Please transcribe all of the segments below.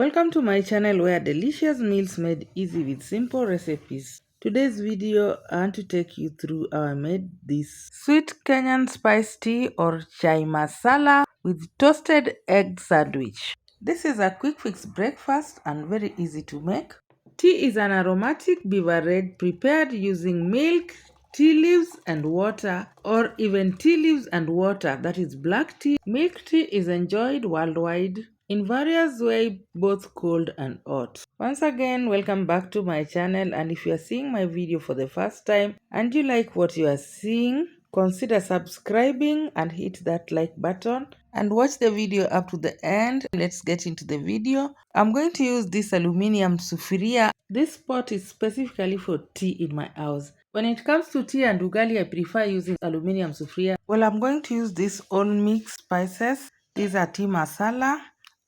Welcome to my channel where delicious meals made easy with simple recipes. Today's video I want to take you through how I made this sweet Kenyan spice tea or chai masala with toasted egg sandwich. This is a quick fix breakfast and very easy to make. Tea is an aromatic beverage prepared using milk, tea leaves and water, or even tea leaves and water, that is black tea. Milk tea is enjoyed worldwide in various ways, both cold and hot. Once again, welcome back to my channel, and if you are seeing my video for the first time and you like what you are seeing, consider subscribing and hit that like button and watch the video up to the end. Let's get into the video. I'm going to use this aluminium sufuria. This pot is specifically for tea in my house. When it comes to tea and ugali, I prefer using aluminium sufuria. Well, I'm going to use these all mixed spices. These are tea masala.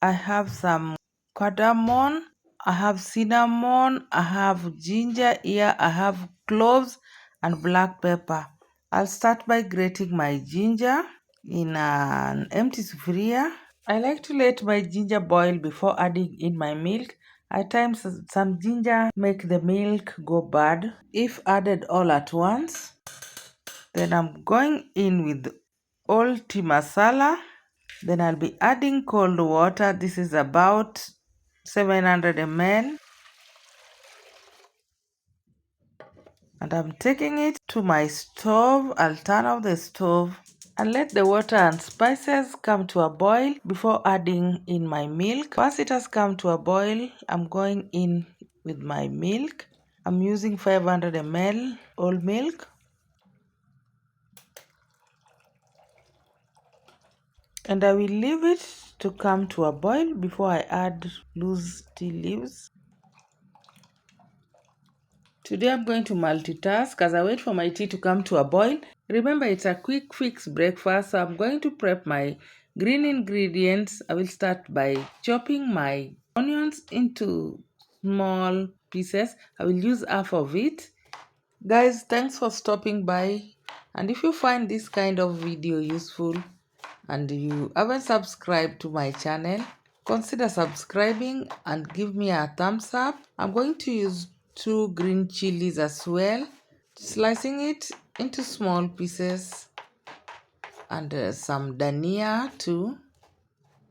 I have some cardamom, I have cinnamon, I have ginger here, I have cloves and black pepper. I'll start by grating my ginger in an empty sufuria. I like to let my ginger boil before adding in my milk. At times some ginger make the milk go bad if added all at once. Then I'm going in with all tea masala. Then I'll be adding cold water. This is about 700 ml. And I'm taking it to my stove. I'll turn off the stove and let the water and spices come to a boil before adding in my milk. Once it has come to a boil, I'm going in with my milk. I'm using 500 ml whole milk. And I will leave it to come to a boil before I add loose tea leaves. Today I'm going to multitask as I wait for my tea to come to a boil. Remember, it's a quick fix breakfast, so I'm going to prep my green ingredients. I will start by chopping my onions into small pieces. I will use half of it. Guys, thanks for stopping by. And if you find this kind of video useful and you haven't subscribed to my channel, consider subscribing and give me a thumbs up. I'm going to use 2 green chilies as well, slicing it into small pieces, and some dhania too.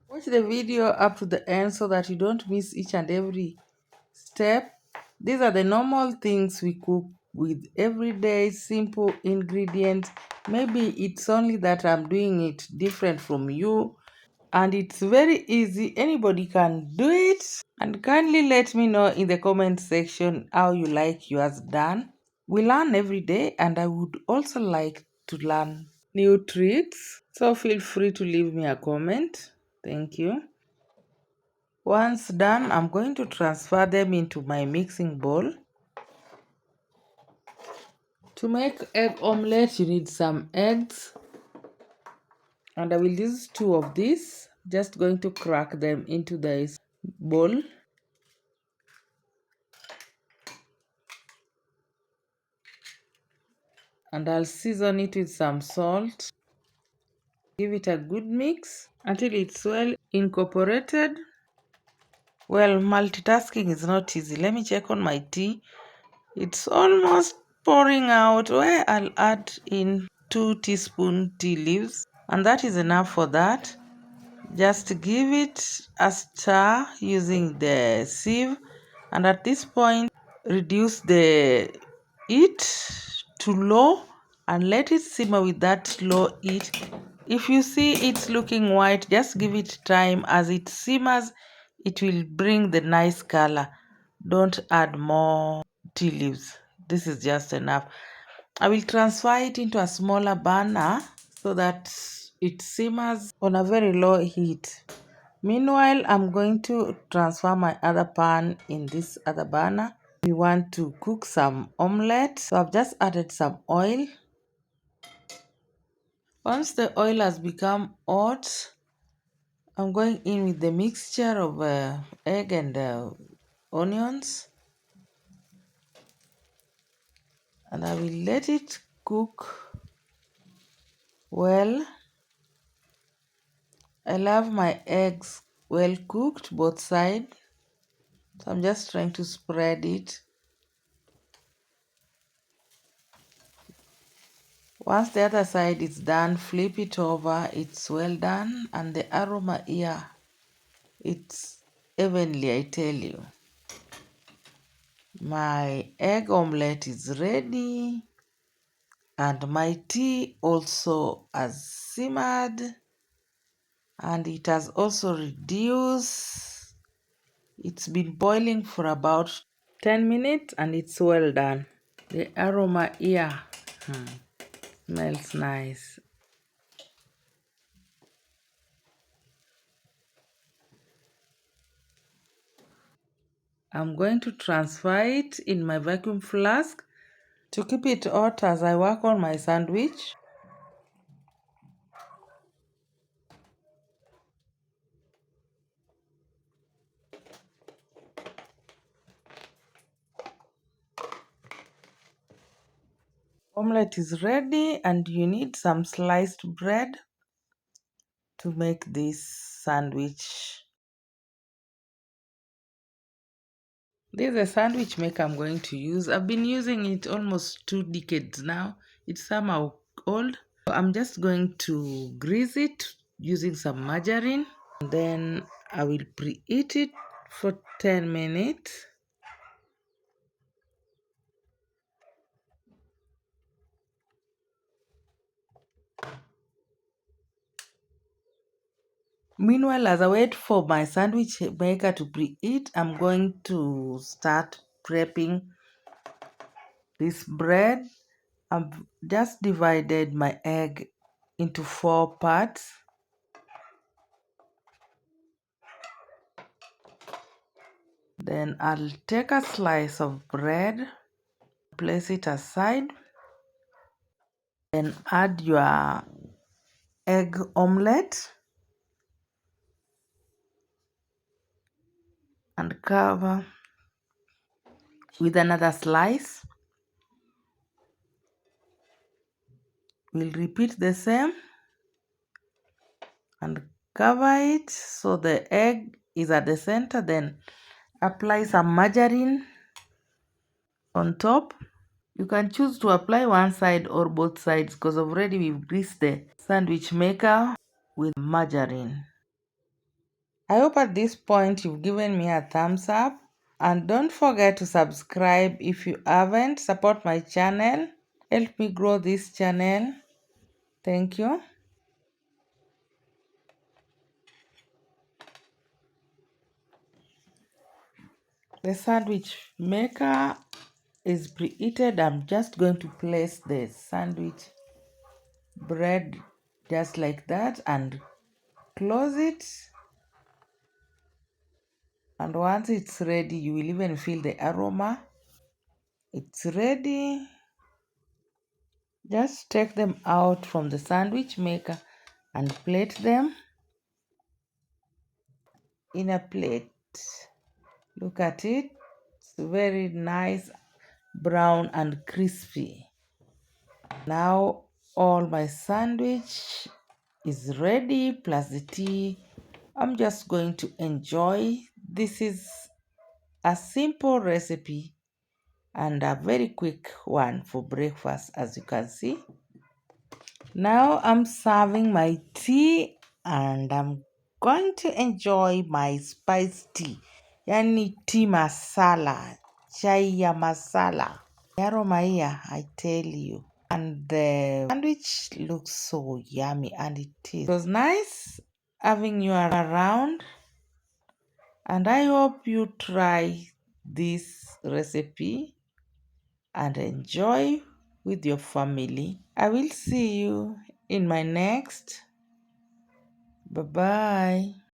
Watch the video up to the end so that you don't miss each and every step. These are the normal things we cook with everyday simple ingredients. Maybe it's only that I'm doing it different from you, and it's very easy. Anybody can do it. And kindly let me know in the comment section how you like yours done. We learn every day, and I would also like to learn new tricks, so feel free to leave me a comment. Thank you. Once done, I'm going to transfer them into my mixing bowl. To make egg omelet, you need some eggs, and I will use 2 of these. Just going to crack them into this bowl. And I'll season it with some salt. Give it a good mix until it's well incorporated. Well, multitasking is not easy. Let me check on my tea. It's almost pouring out, where I'll add in 2 teaspoon tea leaves, and that is enough for that. Just give it a stir using the sieve, and at this point reduce the heat to low and let it simmer with that low heat. If you see it's looking white, just give it time. As it simmers, it will bring the nice color. Don't add more tea leaves. This is just enough. I will transfer it into a smaller burner so that it simmers on a very low heat. Meanwhile, I'm going to transfer my other pan in this other burner. We want to cook some omelette, so I've just added some oil. Once the oil has become hot, I'm going in with the mixture of egg and onions, and I will let it cook well. I love my eggs well cooked both sides. So I'm just trying to spread it. Once the other side is done, flip it over. It's well done, and the aroma here, it's heavenly, I tell you. My egg omelette is ready, and my tea also has simmered, and it has also reduced. It's been boiling for about 10 minutes and it's well done. The aroma here smells nice. I'm going to transfer it in my vacuum flask to keep it hot as I work on my sandwich. Omelette is ready, and you need some sliced bread to make this sandwich. This is a sandwich maker I'm going to use. I've been using it almost 2 decades now. It's somehow old. I'm just going to grease it using some margarine. Then I will preheat it for 10 minutes. Meanwhile, as I wait for my sandwich maker to preheat, I'm going to start prepping this bread. I've just divided my egg into 4 parts. Then I'll take a slice of bread, place it aside, then add your egg omelette and cover with another slice. We'll repeat the same and cover it so the egg is at the center. Then apply some margarine on top. You can choose to apply one side or both sides because already we've greased the sandwich maker with margarine. I hope at this point you've given me a thumbs up, and don't forget to subscribe if you haven't. Support my channel, help me grow this channel. Thank you. The sandwich maker is preheated. I'm just going to place the sandwich bread just like that and close it. And once it's ready, you will even feel the aroma. It's ready. Just take them out from the sandwich maker and plate them in a plate. Look at it. It's very nice, brown and crispy. Now all my sandwich is ready plus the tea. I'm just going to enjoy. This is a simple recipe and a very quick one for breakfast, as you can see. Now I'm serving my tea and I'm going to enjoy my spiced tea. Yani tea masala, chai ya masala. Aroma here, I tell you. And the sandwich looks so yummy, and it is. It was nice having you around, and I hope you try this recipe and enjoy with your family. I will see you in my next. Bye bye.